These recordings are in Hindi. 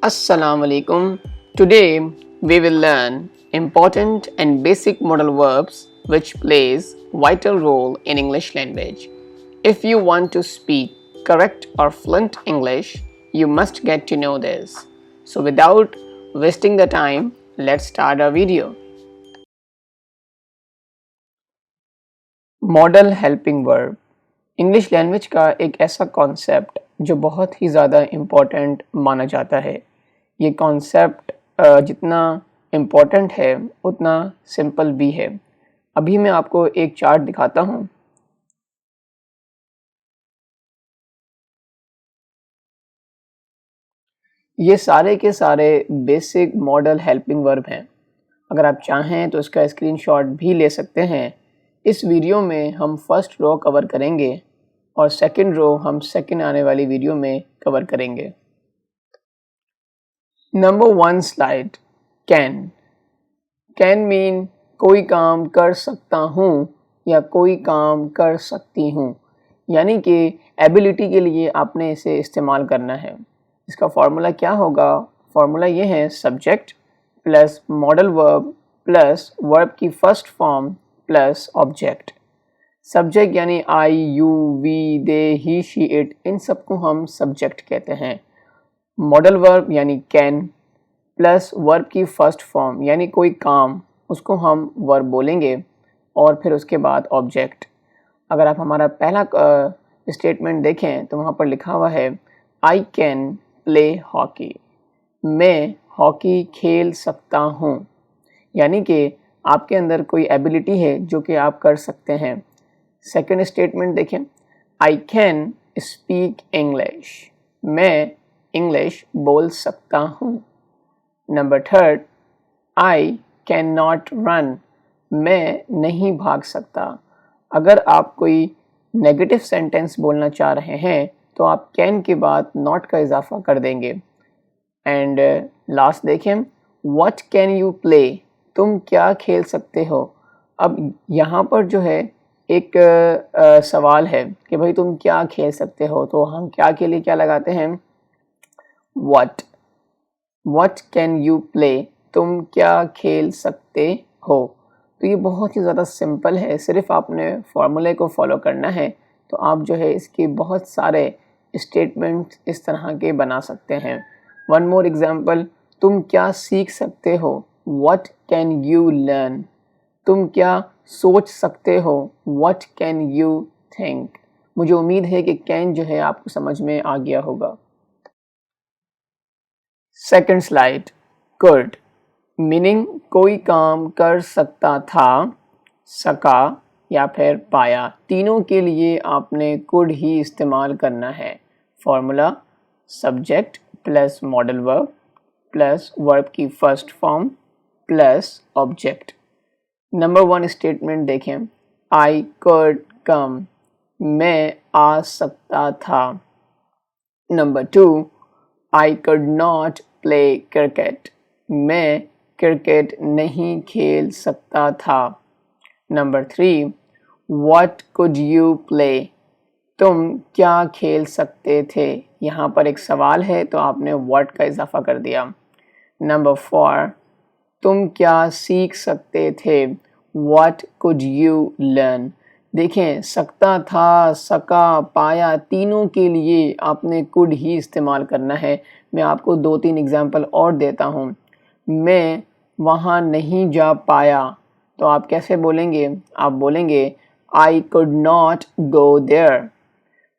Assalamu alaikum. Today we will learn important and basic modal verbs which plays vital role in English language. If you want to speak correct or fluent English, you must get to know this. So without wasting the time, let's start our video. Model helping verb English language का एक ऐसा कॉन्सेप्ट जो बहुत ही ज़्यादा इम्पॉर्टेंट माना जाता है। ये कॉन्सेप्ट जितना इम्पॉर्टेंट है उतना सिंपल भी है। अभी मैं आपको एक चार्ट दिखाता हूँ। ये सारे के सारे बेसिक मॉडल हेल्पिंग वर्ब हैं। अगर आप चाहें तो इसका स्क्रीनशॉट भी ले सकते हैं। इस वीडियो में हम फर्स्ट रो कवर करेंगे और सेकंड रो हम सेकंड आने वाली वीडियो में कवर करेंगे। Number 1 slide can. Can mean कोई काम कर सकता हूँ या कोई काम कर सकती हूँ, यानी कि एबिलिटी के लिए आपने इसे इस्तेमाल करना है। इसका फॉर्मूला क्या होगा? फॉर्मूला ये है subject plus modal verb plus verb की first form plus object. Subject यानी I, you, we, they, he, she, it, इन सबको हम सब्जेक्ट कहते हैं। मॉडल वर्ब यानी कैन प्लस वर्ब की फर्स्ट फॉर्म यानी कोई काम, उसको हम वर्ब बोलेंगे और फिर उसके बाद ऑब्जेक्ट। अगर आप हमारा पहला स्टेटमेंट देखें तो वहाँ पर लिखा हुआ है आई कैन प्ले हॉकी। मैं हॉकी खेल सकता हूँ, यानी कि आपके अंदर कोई एबिलिटी है जो कि आप कर सकते हैं। सेकंड स्टेटमेंट देखें, आई कैन स्पीक इंग्लिश। मैं इंग्लिश बोल सकता हूँ। Number third, I can not run. मैं नहीं भाग सकता। अगर आप कोई नेगेटिव सेंटेंस बोलना चाह रहे हैं तो आप कैन के बाद नॉट का इजाफा कर देंगे। एंड लास्ट देखें, व्हाट कैन यू प्ले। तुम क्या खेल सकते हो। अब यहाँ पर जो है एक सवाल है कि भाई तुम क्या खेल सकते हो, तो हम क्या के लिए क्या लगाते हैं? What can you play. तुम क्या खेल सकते हो। तो ये बहुत ही ज़्यादा सिंपल है, सिर्फ आपने फॉर्मूले को फॉलो करना है तो आप जो है इसके बहुत सारे स्टेटमेंट इस तरह के बना सकते हैं। वन मोर एग्जाम्पल, तुम क्या सीख सकते हो। What can you learn. तुम क्या सोच सकते हो। What can you think. मुझे उम्मीद है कि कैन जो है आपको समझ में आ गया होगा। सेकंड स्लाइड, कुड मीनिंग कोई काम कर सकता था, सका या फिर पाया। तीनों के लिए आपने कुड ही इस्तेमाल करना है। Formula subject plus modal verb plus verb की first form plus object. Number 1 statement देखें, आई कुड कम। मैं आ सकता था। Number 2, I could not play cricket. मैं क्रिकेट नहीं खेल सकता था। Number 3, what could you play. तुम क्या खेल सकते थे। यहाँ पर एक सवाल है तो आपने व्हाट का इजाफा कर दिया। नंबर 4, तुम क्या सीख सकते थे। What could you learn. देखें, सकता था, सका, पाया, तीनों के लिए आपने कुड ही इस्तेमाल करना है। मैं आपको 2-3 एग्जाम्पल और देता हूँ। मैं वहाँ नहीं जा पाया, तो आप कैसे बोलेंगे? आप बोलेंगे I could not go there.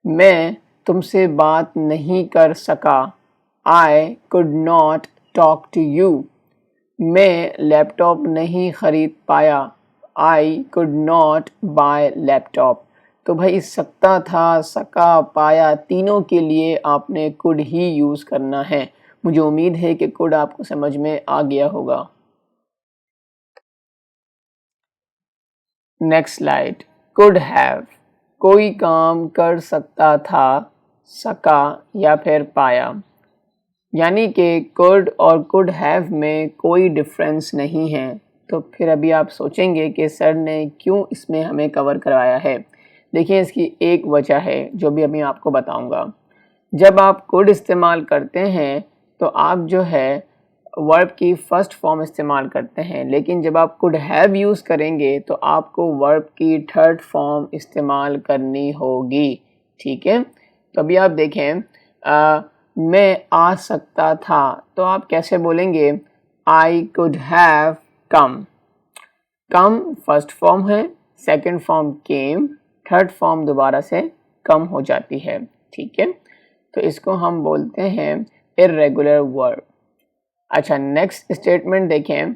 मैं तुमसे बात नहीं कर सका। I could not talk to you. मैं लैपटॉप नहीं ख़रीद पाया। I could not buy laptop. तो भाई सकता था, सका, पाया, तीनों के लिए आपने कुड ही यूज़ करना है। मुझे उम्मीद है कि कुड आपको समझ में आ गया होगा। नेक्स्ट स्लाइड, कुड हैव कोई काम कर सकता था, सका या फिर पाया। यानी कि कुड और कुड हैव में कोई डिफरेंस नहीं है। तो फिर अभी आप सोचेंगे कि सर ने क्यों इसमें हमें कवर करवाया है। देखिए, इसकी एक वजह है जो भी अभी आपको बताऊंगा। जब आप कुड इस्तेमाल करते हैं तो आप जो है वर्ब की फर्स्ट फॉर्म इस्तेमाल करते हैं, लेकिन जब आप कुड हैव यूज़ करेंगे तो आपको वर्ब की थर्ड फॉर्म इस्तेमाल करनी होगी। ठीक है, तो अभी आप देखें मैं आ सकता था, तो आप कैसे बोलेंगे? I could have come. Come first form है, सेकंड फॉर्म केम, थर्ड फॉर्म दोबारा से कम हो जाती है। ठीक है, तो इसको हम बोलते हैं इर्रेगुलर वर्ब। अच्छा, नेक्स्ट स्टेटमेंट देखें,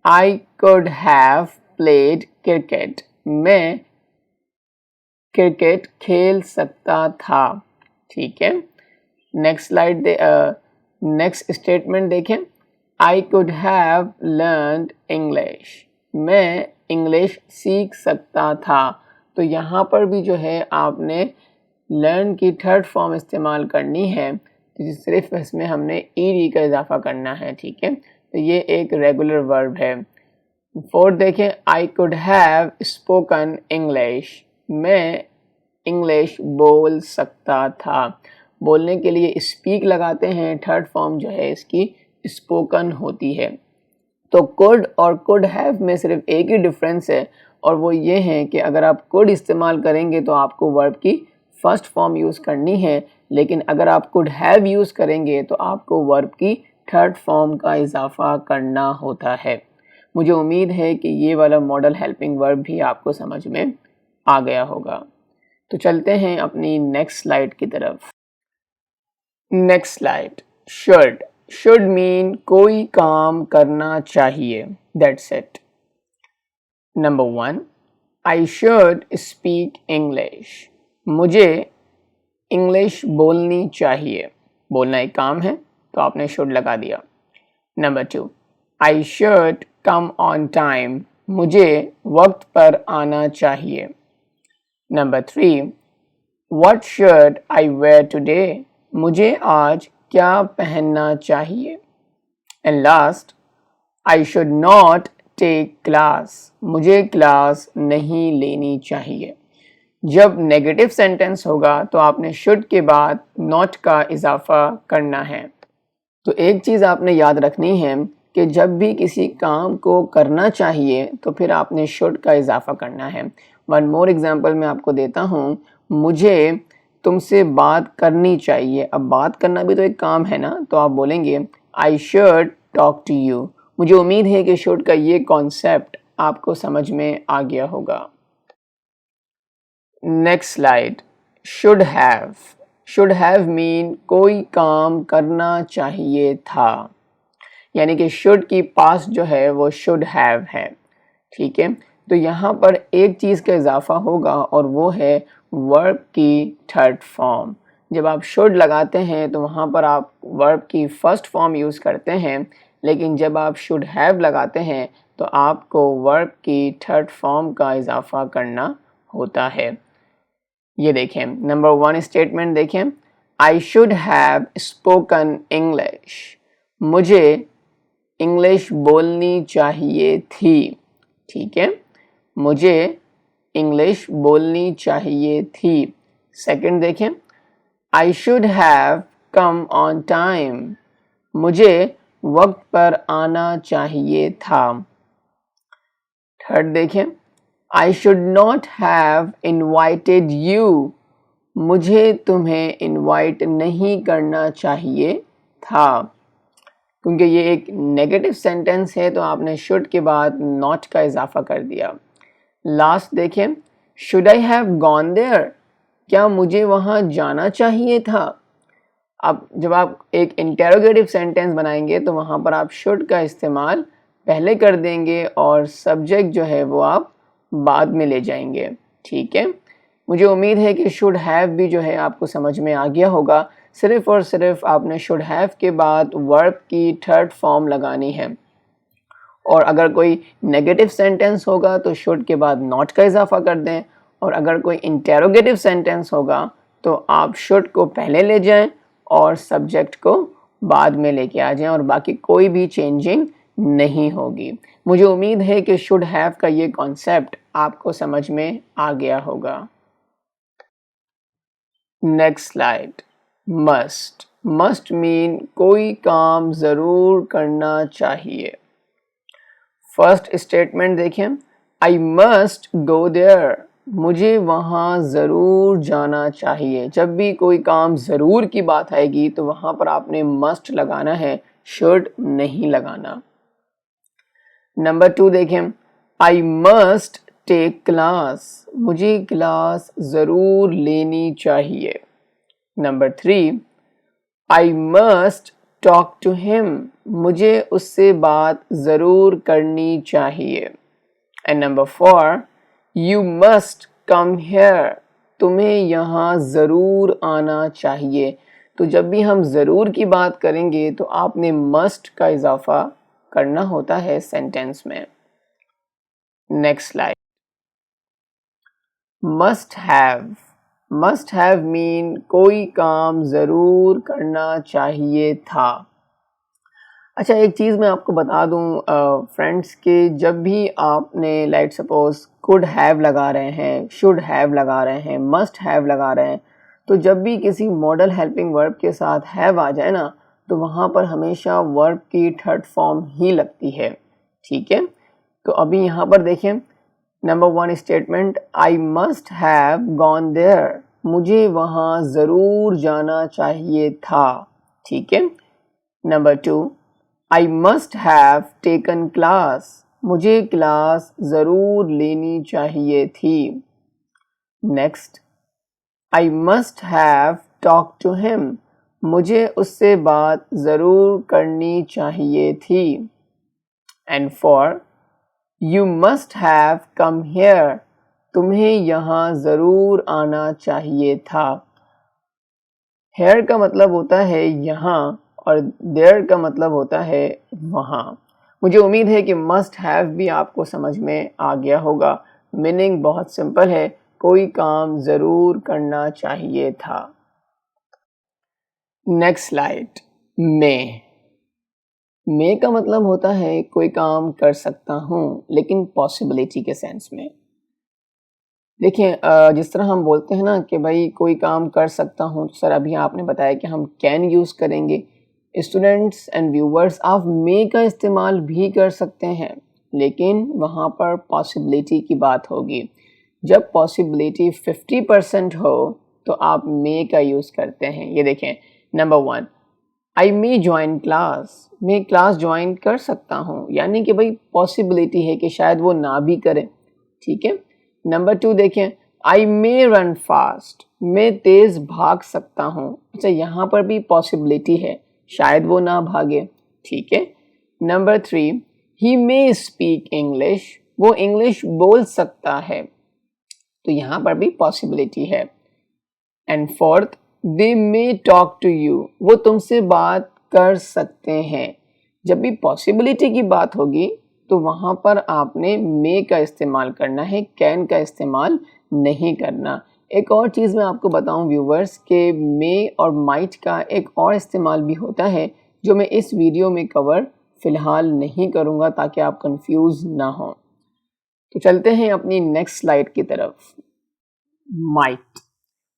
I could have played cricket. मैं क्रिकेट खेल सकता था। ठीक है, नेक्स्ट स्टेटमेंट देखें, I could have learned English. मैं इंग्लिश सीख सकता था। तो यहाँ पर भी जो है आपने लर्न की थर्ड फॉर्म इस्तेमाल करनी है, तो सिर्फ इसमें हमने ईडी का इजाफा करना है। ठीक है, तो ये एक रेगुलर वर्ब है। फोर्थ देखें, I could have spoken English. मैं इंग्लिश बोल सकता था। बोलने के लिए स्पीक लगाते हैं, थर्ड फॉर्म जो है इसकी स्पोकन होती है। तो कुड और कुड हैव में सिर्फ एक ही डिफरेंस है, और वो ये है कि अगर आप कुड इस्तेमाल करेंगे तो आपको वर्ब की फर्स्ट फॉर्म यूज़ करनी है, लेकिन अगर आप कुड हैव यूज़ करेंगे तो आपको वर्ब की थर्ड फॉर्म का इजाफा करना होता है। मुझे उम्मीद है कि ये वाला मॉडल हेल्पिंग वर्ब भी आपको समझ में आ गया होगा। तो चलते हैं अपनी नेक्स्ट स्लाइड की तरफ। Next slide, should. Should mean कोई काम करना चाहिए, that's it. Number 1, I should speak English. मुझे इंग्लिश बोलनी चाहिए। बोलना एक काम है, तो आपने शुड लगा दिया। Number 2, I should come on time. मुझे वक्त पर आना चाहिए। Number 3, what should I wear today. मुझे आज क्या पहनना चाहिए। And last, I should not take class. मुझे क्लास नहीं लेनी चाहिए। जब नेगेटिव सेंटेंस होगा तो आपने शुड के बाद नॉट का इजाफा करना है। तो एक चीज़ आपने याद रखनी है कि जब भी किसी काम को करना चाहिए तो फिर आपने शुड का इजाफा करना है। वन मोर एग्जांपल मैं आपको देता हूँ, मुझे तुमसे बात करनी चाहिए। अब बात करना भी तो एक काम है ना, तो आप बोलेंगे I should talk to you. मुझे उम्मीद है कि शुड का ये कॉन्सेप्ट आपको समझ में आ गया होगा। Next slide, should have. Should have mean कोई काम करना चाहिए था, यानी कि शुड की पास्ट जो है वो शुड हैव है। ठीक है, तो यहाँ पर एक चीज़ का इजाफा होगा और वो है वर्ब की थर्ड फॉर्म। जब आप शुड लगाते हैं तो वहाँ पर आप वर्ब की फर्स्ट फॉर्म यूज़ करते हैं, लेकिन जब आप शुड हैव लगाते हैं तो आपको वर्ब की थर्ड फॉर्म का इजाफा करना होता है। ये देखें, नंबर 1 स्टेटमेंट देखें, I should have spoken English. मुझे इंग्लिश बोलनी चाहिए थी। ठीक है, मुझे इंग्लिश बोलनी चाहिए थी। सेकंड देखें, I should have come on time. मुझे वक्त पर आना चाहिए था। थर्ड देखें, आई should not have invited you. मुझे तुम्हें इनवाइट नहीं करना चाहिए था। क्योंकि ये एक नेगेटिव सेंटेंस है तो आपने शुड के बाद नॉट का इजाफा कर दिया। लास्ट देखें, should I have gone there. क्या मुझे वहाँ जाना चाहिए था। अब जब आप एक इंटेरोगेटिव सेंटेंस बनाएंगे तो वहाँ पर आप शुड का इस्तेमाल पहले कर देंगे और सब्जेक्ट जो है वो आप बाद में ले जाएंगे। ठीक है, मुझे उम्मीद है कि शुड हैव भी जो है आपको समझ में आ गया होगा। सिर्फ और सिर्फ आपने शुड हैव के बाद वर्ब की थर्ड फॉर्म लगानी है, और अगर कोई नेगेटिव सेंटेंस होगा तो शुड के बाद नॉट का इजाफा कर दें, और अगर कोई इंटेरोगेटिव सेंटेंस होगा तो आप शुड को पहले ले जाएं और सब्जेक्ट को बाद में लेके आ जाएं, और बाकी कोई भी चेंजिंग नहीं होगी। मुझे उम्मीद है कि शुड हैव का ये कॉन्सेप्ट आपको समझ में आ गया होगा। Next slide, must. Must mean कोई काम ज़रूर करना चाहिए। फर्स्ट स्टेटमेंट देखें, आई मस्ट गो देयर, मुझे वहाँ ज़रूर जाना चाहिए। जब भी कोई काम ज़रूर की बात आएगी तो वहाँ पर आपने मस्ट लगाना है, शुड नहीं लगाना। नंबर 2 देखें, आई मस्ट टेक क्लास, मुझे क्लास ज़रूर लेनी चाहिए। Number 3, I must talk to him, मुझे उससे बात ज़रूर करनी चाहिए। And number 4, you must come here, तुम्हें यहाँ ज़रूर आना चाहिए। तो जब भी हम ज़रूर की बात करेंगे तो आपने मस्ट का इजाफा करना होता है सेंटेंस में। Next slide, must have mean कोई काम ज़रूर करना चाहिए था। अच्छा, एक चीज़ मैं आपको बता दूं फ्रेंड्स कि जब भी आपने लाइक सपोज कुड हैव लगा रहे हैं, शुड हैव लगा रहे हैं, मस्ट हैव लगा रहे हैं, तो जब भी किसी मॉडल हेल्पिंग वर्ब के साथ हैव आ जाए ना तो वहाँ पर हमेशा वर्ब की थर्ड फॉर्म ही लगती है। ठीक है, तो अभी यहाँ पर देखें number 1 statement, I must have gone there, मुझे वहाँ ज़रूर जाना चाहिए था। ठीक है। Number 2, I must have taken class, मुझे क्लास ज़रूर लेनी चाहिए थी। Next, I must have talk to him, मुझे उससे बात ज़रूर करनी चाहिए थी। And 4, you must have come here, तुम्हें यहाँ ज़रूर आना चाहिए था। हेयर का मतलब होता है यहाँ और देयर का मतलब होता है वहाँ। मुझे उम्मीद है कि मस्ट हैव भी आपको समझ में आ गया होगा। मीनिंग बहुत सिंपल है, कोई काम ज़रूर करना चाहिए था। नेक्स्ट स्लाइड, मे का मतलब होता है कोई काम कर सकता हूँ, लेकिन पॉसिबिलिटी के सेंस में। देखिए जिस तरह हम बोलते हैं ना कि भाई कोई काम कर सकता हूँ, तो सर अभी आपने बताया कि हम कैन यूज़ करेंगे। स्टूडेंट्स एंड व्यूवर्स, आप मे का इस्तेमाल भी कर सकते हैं, लेकिन वहाँ पर पॉसिबिलिटी की बात होगी। जब पॉसिबिलिटी 50% हो तो आप मे का यूज़ करते हैं। ये देखें, नंबर 1, आई मे ज्वाइन क्लास, मैं क्लास ज्वाइन कर सकता हूँ, यानी कि भाई पॉसिबिलिटी है कि शायद वो ना भी करें। ठीक है। नंबर 2 देखें, आई मे रन फास्ट, मैं तेज भाग सकता हूँ। अच्छा, यहाँ पर भी पॉसिबिलिटी है, शायद वो ना भागे। ठीक है। Number 3, he may speak English, वो इंग्लिश बोल सकता है, तो यहाँ पर भी पॉसिबिलिटी है। And 4th, they may talk to you, वो तुमसे बात कर सकते हैं। जब भी पॉसिबिलिटी की बात होगी तो वहाँ पर आपने मे का इस्तेमाल करना है, कैन का इस्तेमाल नहीं करना। एक और चीज़ मैं आपको बताऊं व्यूवर्स कि मे और माइट का एक और इस्तेमाल भी होता है, जो मैं इस वीडियो में कवर फ़िलहाल नहीं करूँगा ताकि आप कंफ्यूज ना हो। तो चलते हैं अपनी नेक्स्ट स्लाइड की तरफ।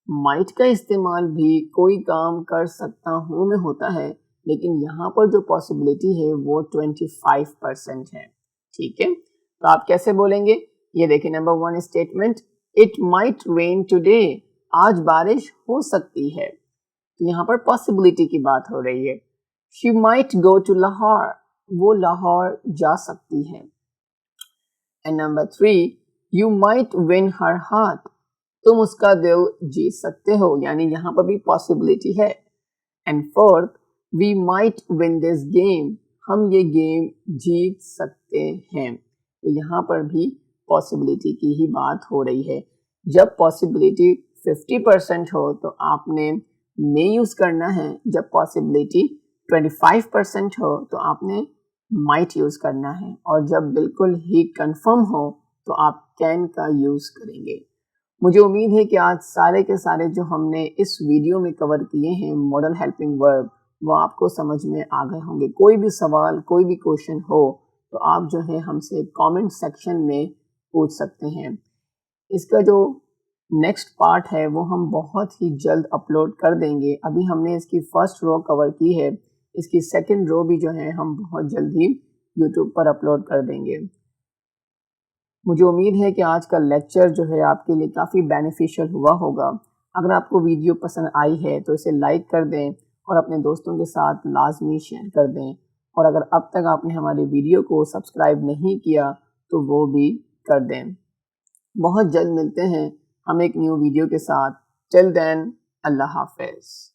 माइट का इस्तेमाल भी कोई काम कर सकता हूँ में होता है, लेकिन यहाँ पर जो पॉसिबिलिटी है वो 25% है। ठीक है, तो आप कैसे बोलेंगे? ये देखिए, number 1 statement, it might rain today, आज बारिश हो सकती है, तो यहाँ पर पॉसिबिलिटी की बात हो रही है। She might go to Lahore, वो लाहौर जा सकती है। And number 3, you might win her heart, तुम उसका दिल जीत सकते हो, यानी यहाँ पर भी पॉसिबिलिटी है। And 4th, we might win this game, हम ये गेम जीत सकते हैं, तो यहाँ पर भी पॉसिबिलिटी की ही बात हो रही है। जब पॉसिबिलिटी 50% हो तो आपने मे यूज़ करना है, जब पॉसिबिलिटी 25% हो तो आपने माइट यूज़ करना है, और जब बिल्कुल ही कंफर्म हो तो आप कैन का यूज़ करेंगे। मुझे उम्मीद है कि आज सारे के सारे जो हमने इस वीडियो में कवर किए हैं मॉडल हेल्पिंग वर्ब, वो आपको समझ में आ गए होंगे। कोई भी सवाल, कोई भी क्वेश्चन हो तो आप जो है हमसे कमेंट सेक्शन में पूछ सकते हैं। इसका जो नेक्स्ट पार्ट है वो हम बहुत ही जल्द अपलोड कर देंगे। अभी हमने इसकी फर्स्ट रो कवर की है, इसकी सेकंड रो भी जो है हम बहुत जल्द ही यूट्यूब पर अपलोड कर देंगे। मुझे उम्मीद है कि आज का लेक्चर जो है आपके लिए काफ़ी बेनिफिशियल हुआ होगा। अगर आपको वीडियो पसंद आई है तो इसे लाइक कर दें और अपने दोस्तों के साथ लाजमी शेयर कर दें, और अगर अब तक आपने हमारे वीडियो को सब्सक्राइब नहीं किया तो वो भी कर दें। बहुत जल्द मिलते हैं हम एक न्यू वीडियो के साथ। टिल देन, अल्लाह हाफ़िज़।